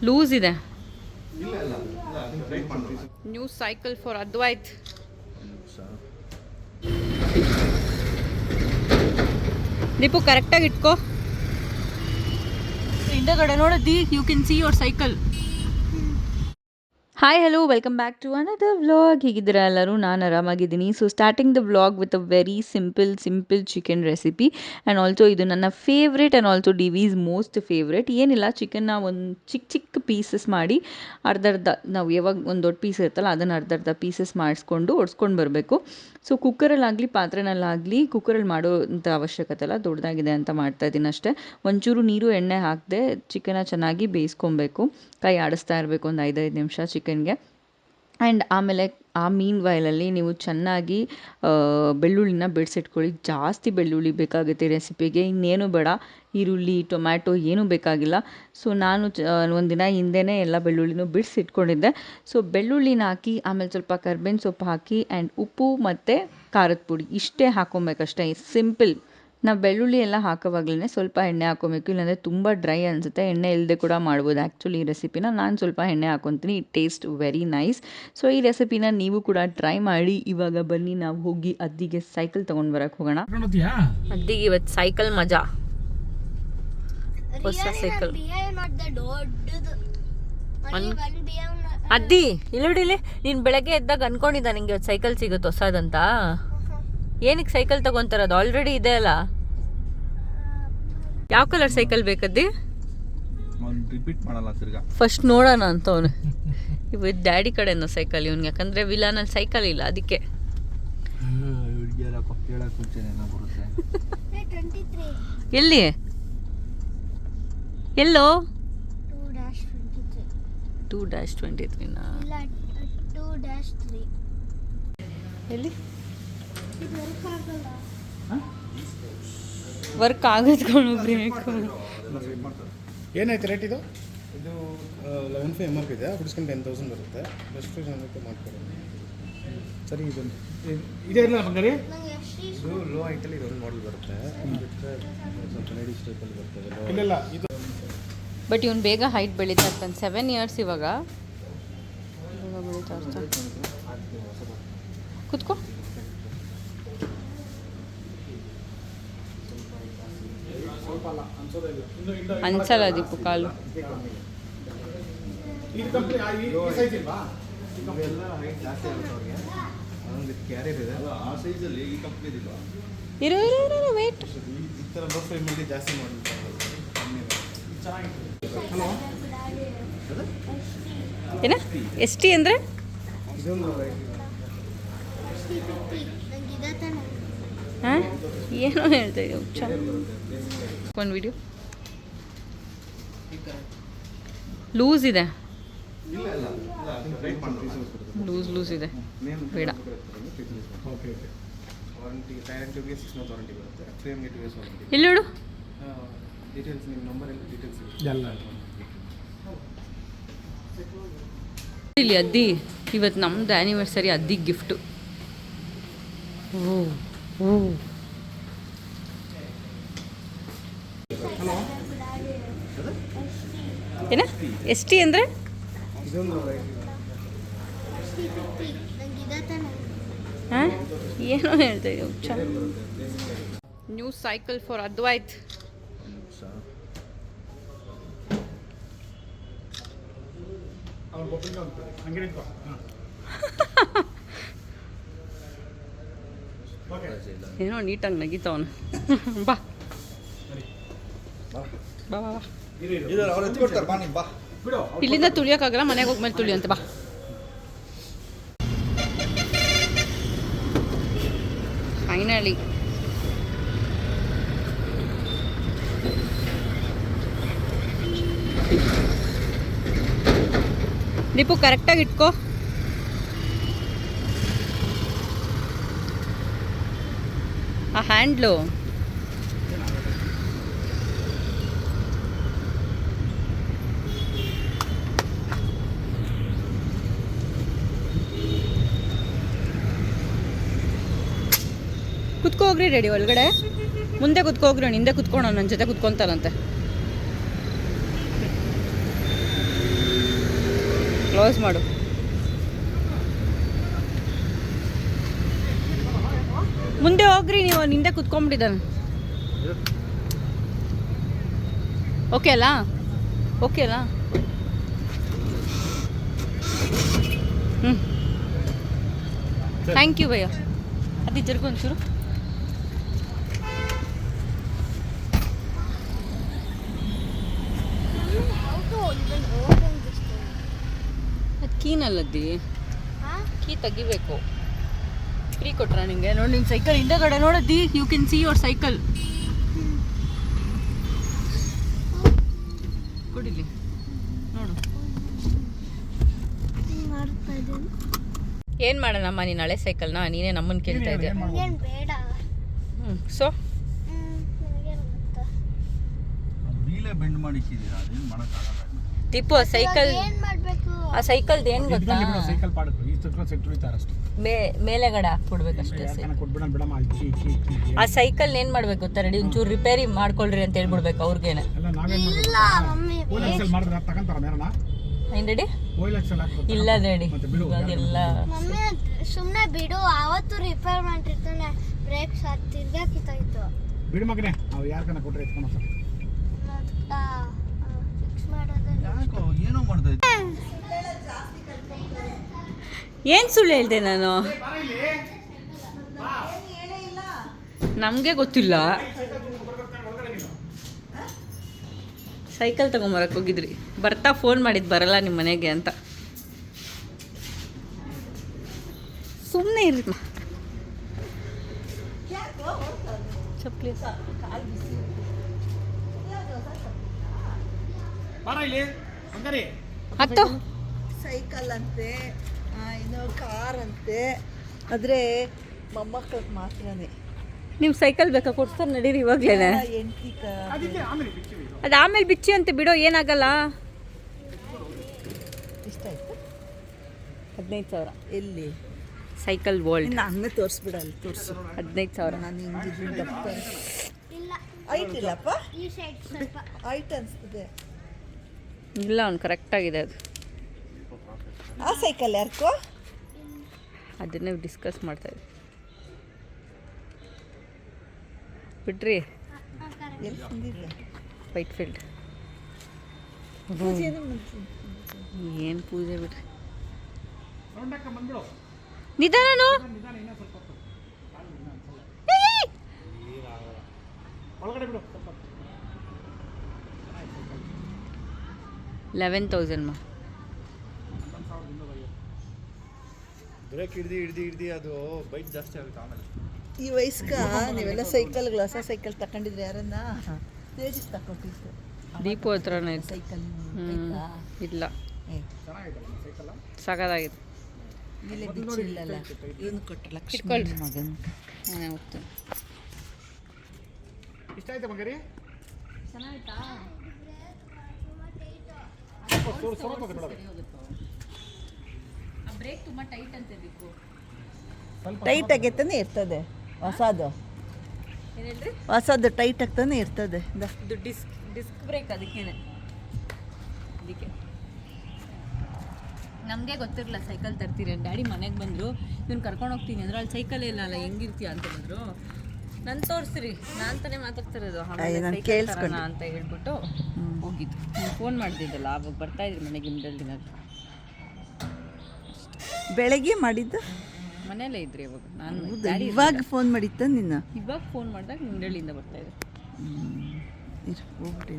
Loose ಇದೆ. New cycle for Advait. Deepu ಕರೆಕ್ಟಾಗಿ ಇಟ್ಕೋ. ಹಿಂದಗಡೆ ನೋಡೋದಿ, you can see your cycle. Hi hello, welcome back to another vlog. ಹೀಗಿದ್ದೀರಾ ಎಲ್ಲರೂ? ನಾನು ಆರಾಮಾಗಿದ್ದೀನಿ. So starting the vlog with a very simple chicken recipe and also ಇದು ನನ್ನ favourite and also Divi's most favourite. ಏನಿಲ್ಲ, ಚಿಕನ್ನ ಒಂದು ಚಿಕ್ಕ ಪೀಸಸ್ ಮಾಡಿ ಅರ್ಧರ್ಧ, ನಾವು ಯಾವಾಗ ಒಂದು ದೊಡ್ಡ ಪೀಸ್ ಇರುತ್ತಲ್ಲ ಅದನ್ನು ಅರ್ಧರ್ಧ ಪೀಸಸ್ ಮಾಡಿಸ್ಕೊಂಡು ಒಡ್ಸ್ಕೊಂಡು ಬರಬೇಕು. ಸೊ ಕುಕ್ಕರಲ್ಲಾಗಲಿ ಪಾತ್ರೆನಲ್ಲಾಗಲಿ, ಕುಕ್ಕರಲ್ಲಿ ಮಾಡೋಂಥ ಅವಶ್ಯಕತೆ ಇಲ್ಲ, ದೊಡ್ಡದಾಗಿದೆ ಅಂತ ಮಾಡ್ತಾಯಿದ್ದೀನಿ ಅಷ್ಟೇ. ಒಂಚೂರು ನೀರು ಎಣ್ಣೆ ಹಾಕದೆ ಚಿಕನ್ನ ಚೆನ್ನಾಗಿ ಬೇಯಿಸ್ಕೊಬೇಕು. ಕೈ ಆಡಿಸ್ತಾ ಇರಬೇಕು ಒಂದು 5 ನಿಮಿಷ ಚಿಕನ್ಗೆ. ಆ್ಯಂಡ್ ಆಮೇಲೆ ಆ ಮೀನ್ ವೈಲಲ್ಲಿ ನೀವು ಚೆನ್ನಾಗಿ ಬೆಳ್ಳುಳ್ಳಿನ ಬಿಡಿಸಿಟ್ಕೊಳ್ಳಿ. ಜಾಸ್ತಿ ಬೆಳ್ಳುಳ್ಳಿ ಬೇಕಾಗುತ್ತೆ ರೆಸಿಪಿಗೆ, ಇನ್ನೇನು ಬೇಡ. ಈರುಳ್ಳಿ, ಟೊಮ್ಯಾಟೊ ಏನೂ ಬೇಕಾಗಿಲ್ಲ. ಸೊ ನಾನು ಒಂದಿನ ಹಿಂದೆಯೇ ಎಲ್ಲ ಬೆಳ್ಳುಳ್ಳಿನೂ ಬಿಡಿಸಿಟ್ಕೊಂಡಿದ್ದೆ. ಸೊ ಬೆಳ್ಳುಳ್ಳಿನ ಹಾಕಿ, ಆಮೇಲೆ ಸ್ವಲ್ಪ ಕರ್ಬೇವಿನ ಸೊಪ್ಪು ಹಾಕಿ ಆ್ಯಂಡ್ ಉಪ್ಪು ಮತ್ತು ಖಾರದ ಪುಡಿ ಇಷ್ಟೇ ಹಾಕ್ಕೊಬೇಕಷ್ಟೇ. ಸಿಂಪಲ್. ನಾವು ಬೆಳ್ಳುಳ್ಳಿ ಎಲ್ಲ ಹಾಕೋವಾಗಲೇ ಸ್ವಲ್ಪ ಎಣ್ಣೆ ಹಾಕ್ಕೊಬೇಕು, ಇಲ್ಲಾಂದರೆ ತುಂಬ ಡ್ರೈ ಅನಿಸುತ್ತೆ. ಎಣ್ಣೆ ಇಲ್ಲದೆ ಕೂಡ ಮಾಡ್ಬೋದು ಆ್ಯಕ್ಚುಲಿ ಈ ರೆಸಿಪಿನ. ನಾನು ಸ್ವಲ್ಪ ಎಣ್ಣೆ ಹಾಕ್ಕೊತೀನಿ, it taste very nice. So ಈ ರೆಸಿಪಿನ ನೀವು ಕೂಡ ಟ್ರೈ ಮಾಡಿ. ಇವಾಗ ಬನ್ನಿ ನಾವು ಹೋಗಿ ಅದ್ದಿಗೆ ಸೈಕಲ್ ತೊಗೊಂಡು ಬರೋಕ್ಕೆ ಹೋಗೋಣ. ಅದ್ದಿಗೆ ಇವತ್ತು ಸೈಕಲ್ ಮಜಾ, ಹೊಸ ಸೈಕಲ್. ಅದ್ದಿ ಇಲ್ಲಿ ನೀನು ಬೆಳಗ್ಗೆ ಎದ್ದಾಗ ಅನ್ಕೊಂಡಿದ್ದ ನಿಂಗೆ ಇವತ್ತು ಸೈಕಲ್ ಸಿಗುತ್ತೆ ಹೊಸದಂತ. ಏನಕ್ಕೆ ಸೈಕಲ್ ತಗೊಂತಾರದು? ಆಲ್ರೆಡಿ ಇದೆ ಅಲ್ಲ. ಯಾವ ಕಲರ್ ಸೈಕಲ್ ಬೇಕದ್ದಿ? ರಿಪೀಟ್ ಮಾಡಲ್ಲ ತಿರ್ಗಾ, ಫಸ್ಟ್ ನೋಡೋಣ ಅಂತ ಅವನು. ಇವತ್ತು ಡ್ಯಾಡಿ ಕಡೆನೋ ಸೈಕಲ್ ಇವನ್ಗೆ, ಯಾಕಂದರೆ ವಿಲಾನಲ್ಲಿ ಸೈಕಲ್ ಇಲ್ಲ ಅದಕ್ಕೆ. ಎಲ್ಲಿ ಎಲ್ಲೋ 2-23 ಎಲ್ಲಿ ವರ್ಕ್ ಆಗೋದ್ಕೊಂಡು ಬ್ರೇಕ್. ಏನಾಯ್ತು ರೇಟ್ ಇದು? ಇದು 11,500 MRP ಇದೆ, ಬಿಡಿಸ್ಕೊಂಡು 10,000 ಬರುತ್ತೆ. ಎಷ್ಟು ಜನಕ್ಕೆ ಮಾಡ್ಕೊಡೋದು ಸರಿ. ಇದೇ ಇಲ್ಲ ಬಂಗಾರಿ, ಇದು ಲೋ ಹೈಟಲ್ಲಿ ಇದೊಂದು ಮಾಡೆಲ್ ಬರುತ್ತೆ, ಸ್ವಲ್ಪ ಲೇಡೀಸ್ ಟೈಪಲ್ಲಿ ಬರ್ತದೆ. ಇಲ್ಲ ಇದು ಬಟ್ ಇವನು ಬೇಗ ಹೈಟ್ ಬೆಳೀತಾ ಇರ್ತಾನೆ. 7 ಇಯರ್ಸ್ ಇವಾಗ ಬೆಳೀತಾ ಇರ್ತಾನೆ. ಕೂತ್ಕೋ. ಅನ್ಸಲ್ಲ ದೀಪು ಕಾಲು. ಇರೋ ವೇಟ್ ಜಾಸ್ತಿ ಮಾಡಿ. ಏನ ಎಷ್ಟಿ ಅಂದರೆ? ಹಾಂ ಏನೋ ಹೇಳ್ತಾ ಇದ್ದೀವಿ. ಒಂದು ವಿಡಿಯೋ ಲೂಸ್ ಇದೆ, ಲೂಸ್ ಇದೆ, ಬೇಡ. ಎಲ್ಲಿ ನೋಡು ಇಲ್ಲಿ ಅದ್ದಿ. ಇವತ್ತು ನಮ್ಮದು ಆ್ಯನಿವರ್ಸರಿ, ಅದ್ದಿಗೆ ಗಿಫ್ಟು. ಏನ ಎಷ್ಟಿ ಅಂದರೆ? ಹಾಂ ಏನೋ ಹೇಳ್ತಾ ಇದ್ದೀವಿ. New cycle for Advait. ಏನೋ ನೀಟಾಗಿ ನಗಿತಾವನು. ಬಾ ಬಾ ಬಾ ಬಾ. ಇಲ್ಲಿಂದ ತುಳಿಯೋಕ್ಕಾಗಲ್ಲ, ಮನೆಗೆ ಹೋಗ್ಮೇಲೆ ತುಳಿಯಂತೆ. ಬಾ. ಫೈನಲಿ ದೀಪು ಕರೆಕ್ಟಾಗಿ ಇಟ್ಕೋ. ಆ ಹ್ಯಾಂಡ್ಲು ಕುತ್ಕೋಗ್ರಿ. ರೆಡಿ ಒಳಗಡೆ ಮುಂದೆ ಕುತ್ಕೋಗ್ರಿ. ಹಿಂದೆ ಕುತ್ಕೊಂಡು ನನ್ನ ಜೊತೆ ಕುತ್ಕೊತಾನಂತೆ. ಕ್ಲೋಸ್ ಮಾಡು. ಮುಂದೆ ಹೋಗ್ರಿ ನೀವು, ನಿಂದೆ ಕುತ್ಕೊಂಡ್ಬಿಟ್ಟಿದ್ದಾನೆ. ಓಕೆ ಅಲ್ಲ? ಓಕೆ ಅಲ್ಲ? ಹ್ಞೂ ಥ್ಯಾಂಕ್ ಯು ಭಯ್ಯ. ಅದು ಜರ್ಗು ಒಂಚೂರು. ಅದು ಕೀನಲ್ಲದ್ದಿ, ಕೀ ತೆಗಿಬೇಕು. ಫ್ರೀ ಕೊಟ್ರ ನಿಂಗೆ? ನೋಡಿ ನಿನ್ನ ಸೈಕಲ್ ಹಿಂದಗಡೆ ನೋಡದ್ದಿ, you can see your cycle. ಕೊಡಿಲಿ ನೋಡು. ಏನು ಮಾಡೋಣಮ್ಮ ನೀನು ಹಳೆ ಸೈಕಲ್ನ? ನೀನೇ ನಮ್ಮನ್ನು ಕೇಳ್ತಾ ಇದೆಯಾ? ಸೊ ವೀಲೇ ಬೆಂಡ್ ಮಾಡಿಸಿದ್ದೀರಾ, ಅದೇನು ಮಾಡೋಕ್ಕಾಗಲ್ಲ. ದೀಪು ಆ ಸೈಕಲ್ದು ಏನು ಗೊತ್ತಾ? ಸೈಕಲ್ ಪಾಡಕ್ಕೆ ಈ ಸೆಟ್ ಉಳಿತಾರೆ ಅಷ್ಟೇ. ಮೇಲೆಗಡೆ ಹಾಕ್ಬಿಡ್ಬೇಕಷ್ಟೇ. ಕೊಟ್ಬಿಡೋಣ ಬಿಡಮ್ಮ. ಆ ಸೈಕಲ್ ಏನು ಮಾಡ್ಬೇಕು ಗೊತ್ತಾ? ರೆಡಿ ಒಂಚೂರು ರಿಪೇರಿ ಮಾಡ್ಕೊಳ್ರಿ ಅಂತ ಹೇಳ್ಬಿಡ್ಬೇಕು ಅವ್ರಿಗೇನೆ. ಎಲ್ಲ ನಾವೇನು ಮಾಡಿದ್ರೆ ತಗೊಂತಾರ ಮೇರನ ಏನು ರೆಡಿ? ಇಲ್ಲ ರೆಡಿ ಇವಾಗೆಲ್ಲ ಸುಮ್ಮನೆ ಬಿಡು. ಅವತ್ತು ರಿಪೇರ್ ಮಾಡಿರ್ತಾನೆ, ಬ್ರೇಕ್ಸ್ ತಿರ್ಗಾಕಿತ್ತಾಯ್ತು. ಬಿಡು ಮಗನೇ, ಅವ್ರು ಯಾರ್ಕನ ಕೊಟ್ಟರೆ ಎತ್ಕೊಂಡು ಸರ್ ಫಿಕ್ಸ್ ಮಾಡೋದು. ಯಾಕೋ ಏನೋ ಮಾಡ್ತಾ ಇದ್ದೆ. ಏನು ಸುಳ್ಳು ಹೇಳ್ದೆ ನಾನು? ನಮಗೆ ಗೊತ್ತಿಲ್ಲ. ಸೈಕಲ್ ತಗೊಂಬರಕ್ಕೆ ಹೋಗಿದ್ರಿ, ಬರ್ತಾ ಫೋನ್ ಮಾಡಿದ್ದು ಬರಲ್ಲ ನಿಮ್ಮ ಮನೆಗೆ ಅಂತ. ಸುಮ್ಮನೆ ಇರಿ. ಚಪ್ಪಲಿ ಹತ್ತು ಸೈಕಲ್ ಅಂತೆ, ಇನ್ನು ಕಾರ್ ಅಂತೆ, ಆದರೆ ಮೊಮ್ಮಕ್ಕಳಿಗೆ ಮಾತ್ರನೇ. ನೀವು ಸೈಕಲ್ ಬೇಕಾ? ಕೊಡ್ತಾರೆ ನಡೀರಿ ಇವಾಗಲೇ. ಎಂಟಿ ಅದು ಆಮೇಲೆ ಬಿಚ್ಚಿ ಅಂತ ಬಿಡೋ, ಏನಾಗಲ್ಲ. ಎಷ್ಟಾಯ್ತು? 15,000. ಎಲ್ಲಿ? Cycle world. ಇನ್ನು ಹಂಗೆ ತೋರಿಸ್ಬಿಡ, ಅಲ್ಲಿ ತೋರಿಸು. 15,000. ನಾನು ಹಿಂಗಿದ್ರು ದಪ್ಪ ಇಲ್ಲ, ಐಟ್ ಇಲ್ಲಪ್ಪ, ಈ ಸೈಡ್ ಸ್ವಲ್ಪ ಐಟ್ ಅನಿಸ್ತದೆ. ಇಲ್ಲ ಅವ್ನು ಕರೆಕ್ಟಾಗಿದೆ ಅದು. ಆ ಸೈಕಲ್ ಯಾರ್ಕೋ? ಅದನ್ನೇ ಡಿಸ್ಕಸ್ ಮಾಡ್ತಾಯಿದ್ವಿ. ಬಿಡ್ರಿ. ಎಲ್ಲಿ ತಂದಿದ್ದೆ? White field. ಪೂಜೆನೂ ಮಾಡ್ತೀನಿ. ಏನು ಪೂಜೆ ಬಿಡ್ರಿ. ಬಂದ್ಬಿಡು. ನಿಧಾನನು. ಒಳಗಡೆ ಬಿಡು. 11,000 ಮಾ. ಬ್ರೇಕ್ ಹಿಡ್ದು ಅದು ಬೈಟ್ ಜಾಸ್ತಿ ಆಗುತ್ತೆ ಆಮೇಲೆ. ಈ ವಯಸ್ಕ ನೀವೆಲ್ಲ ಸೈಕಲ್ಗಳು, ಹೊಸ ಸೈಕಲ್ ತಗೊಂಡಿದ್ರೆ ಯಾರನ್ನ ತೇಜಿಗೆ ತಗೊಂಡಿದ್ದು? ದೀಪು ಹತ್ರನೇ ಇತ್ತು. ಸೈಕಲ್ ಇಲ್ಲ, ಸೈಕಲ್ ಸಗದಾಗಿದೆ. ಇಲ್ಲೇ ಬಿಚ್ಚಿಲ್ಲಲ್ಲ, ಇವನು ಕೊಟ್ಟ ಲಕ್ಷ್ಮಿ ಇಟ್ಕೊಳ್ರಿ. ಮಗನ್. ನಾನೇ ಹೋಗ್ತೀನಿ. ಇಷ್ಟ ಆಯ್ತಾ ಮಗರಿ? ಚೆನ್ನಾಯ್ತಾ? ಬ್ರೇಕ್ ತುಂಬ ಟೈಟ್ ಅಂತ ದೀಪು. ಟೈಟ್ ಆಗೈತಾನೆ ಇರ್ತದೆ ಹೊಸದು. ಏನು ಹೇಳ್ರಿ? ಹೊಸದು ಟೈಟ್ ಆಗ್ತಾನೆ ಇರ್ತದೆ. ಇದು ಡಿಸ್ಕ್ ಬ್ರೇಕ್, ಅದಕ್ಕೇನೆ. ಅದಕ್ಕೆ ನಮಗೆ ಗೊತ್ತಿರಲಿಲ್ಲ ಸೈಕಲ್ ತರ್ತೀರಿ. ಡ್ಯಾಡಿ ಮನೆಗೆ ಬಂದರು, ಇವ್ನು ಕರ್ಕೊಂಡು ಹೋಗ್ತೀನಿ ಅಂದ್ರೆ ಅಲ್ಲಿ ಸೈಕಲೇ ಇಲ್ಲ ಅಲ್ಲ, ಹೆಂಗಿರ್ತೀಯ ಅಂತ ಬಂದರು. ನಾನು ತೋರಿಸ್ರಿ, ನಾನು ತಾನೇ ಮಾತಾಡ್ತಿರೋದು. ಆಮೇಲೆ ನಾನು ಸೈಕಲ್ ತರೋಣ ಅಂತ ಹೇಳ್ಬಿಟ್ಟು ಹೋಗಿದ್ದು. ನೀವು ಫೋನ್ ಮಾಡ್ತಿದ್ದಲ್ಲ, ಅವಾಗ ಬರ್ತಾಯಿದ್ರಿ ಮನೆಗೆ ಇಂಡಲ್ ದಿನ. ಬೆಳಗ್ಗೆ ಮಾಡಿದ್ದು ಮನೆಯಲ್ಲೇ ಇದ್ರಿ ಇವಾಗ. ನಾನು ಹೌದಾ? ಇವಾಗ ಫೋನ್ ಮಾಡಿತ್ತ ನಿನ್ನ? ಇವಾಗ ಫೋನ್ ಮಾಡಿದಾಗ ಇಂಡಳ್ಳಿಯಿಂದ ಬರ್ತಾಯಿದ್ದೆ. ಹೋಗ್ಬಿಟ್ಟು